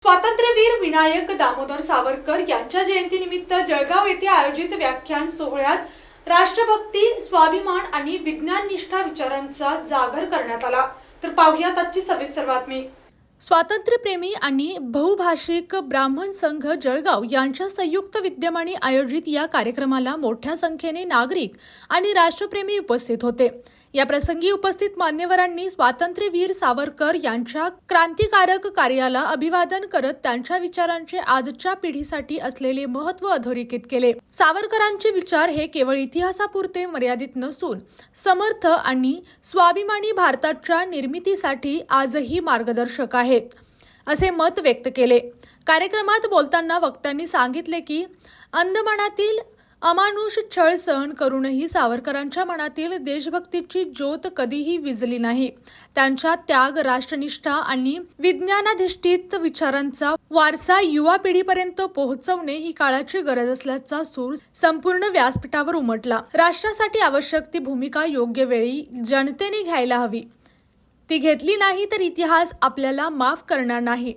स्वातंत्र्यवीर विनायक दामोदर सावरकर यांच्या जयंतीनिमित्त जळगाव येथे आयोजित व्याख्यान सोहळ्यात राष्ट्रभक्ती, स्वाभिमान आणि विज्ञाननिष्ठ विचारांचा जागर करण्यात आला। तर पाहूयात आजची सविस्तर बातमी। स्वातंत्र्यप्रेमी आणि बहुभाषिक ब्राह्मण संघ जळगाव यांच्या संयुक्त विद्यमाने आयोजित या कार्यक्रमाला मोठ्या संख्येने नागरिक आणि राष्ट्रप्रेमी उपस्थित होते। या प्रसंगी उपस्थित मान्यवरांनी स्वातंत्र्यवीर सावरकर यांच्या क्रांतिकारक कार्याला अभिवादन करत त्यांच्या विचारांचे आजच्या पिढीसाठी असलेले महत्त्व अधोरेखित केले। सावरकरांचे विचार हे केवळ इतिहासापुरते मर्यादित नसून समर्थ आणि स्वाभिमानी भारताच्या निर्मितीसाठी आजही मार्गदर्शक आहेत, असे मत व्यक्त केले। कार्यक्रमात बोलताना वक्त्यांनी सांगितले की अंदमानातील अमानुष छळ सहन करूनही सावरकरांच्या मनातील देशभक्तीची ज्योत कधीही विझली नाही। त्यांच्या त्याग, राष्ट्रनिष्ठा आणि विज्ञानाधिष्ठित विचारांचा वारसा युवा पिढीपर्यंत पोहोचवणे ही काळाची गरज असल्याचा सूर संपूर्ण व्यासपीठावर उमटला। राष्ट्रासाठी आवश्यक ती भूमिका योग्य वेळी जनतेने घ्यायला हवी। ती घेतली नाही तर इतिहास आपल्याला माफ करणार नाही।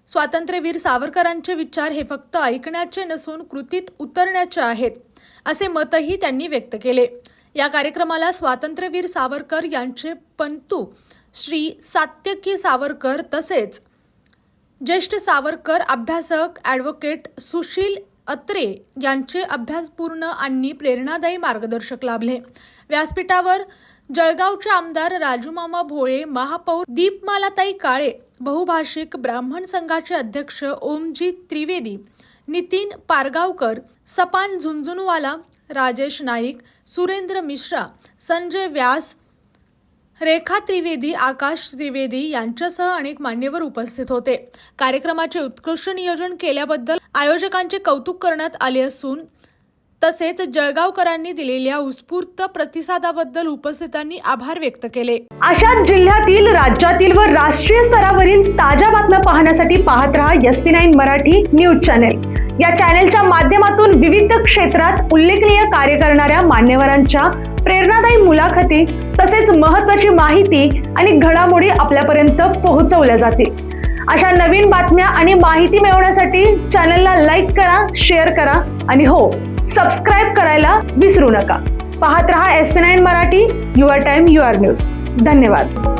स्वातंत्र्यवीर सावरकरांचे विचार हे फक्त ऐकण्याचे नसून कृतीत उतरण्याचे आहेत, असे मतही त्यांनी व्यक्त केले। या कार्यक्रमाला स्वातंत्र्यवीर सावरकर यांचे पंतू श्री सात्यकी सावरकर तसेच ज्येष्ठ सावरकर अभ्यासक ॲडव्होकेट सुशील अत्रे यांचे अभ्यासपूर्ण आणि प्रेरणादायी मार्गदर्शक लाभले। व्यासपीठावर जळगावचे आमदार राजूमामा भोळे, महापौर दीपमालाताई काळे, बहुभाषिक ब्राह्मण संघाचे अध्यक्ष ओमजी त्रिवेदी, नितीन पारगावकर, सपान झुंझुनवाला, राजेश नाईक, सुरेंद्र मिश्रा, संजय व्यास, रेखा त्रिवेदी, आकाश त्रिवेदी यांच्यासह अनेक मान्यवर उपस्थित होते। कार्यक्रमाचे उत्कृष्ट नियोजन केल्याबद्दल आयोजकांचे कौतुक करण्यात आले असून तसेच जळगावकरांनी दिलेल्या उत्स्फूर्त प्रतिसादाबद्दल उपस्थितांनी आभार व्यक्त केले। अशाच जिल्ह्यातील, राज्यातील व राष्ट्रीय स्तरावरील ताज्या बातम्या पाहण्यासाठी पाहत रहा SP9 मराठी न्यूज चॅनेल। या चॅनेलच्या माध्यमातून विविध क्षेत्रात उल्लेखनीय कार्य करणाऱ्या मान्यवरांच्या प्रेरणादायी मुलाखती तसेच महत्त्वाची माहिती आणि घडामोडी आपल्यापर्यंत पोहोचवल्या जातील। अशा नवीन बातम्या आणि माहिती मिळवण्यासाठी चॅनलला लाईक करा, शेअर करा आणि हो, सबस्क्राइब करायला विसरू नका। पाहत रहा SP9 Marathi, your time your news. धन्यवाद।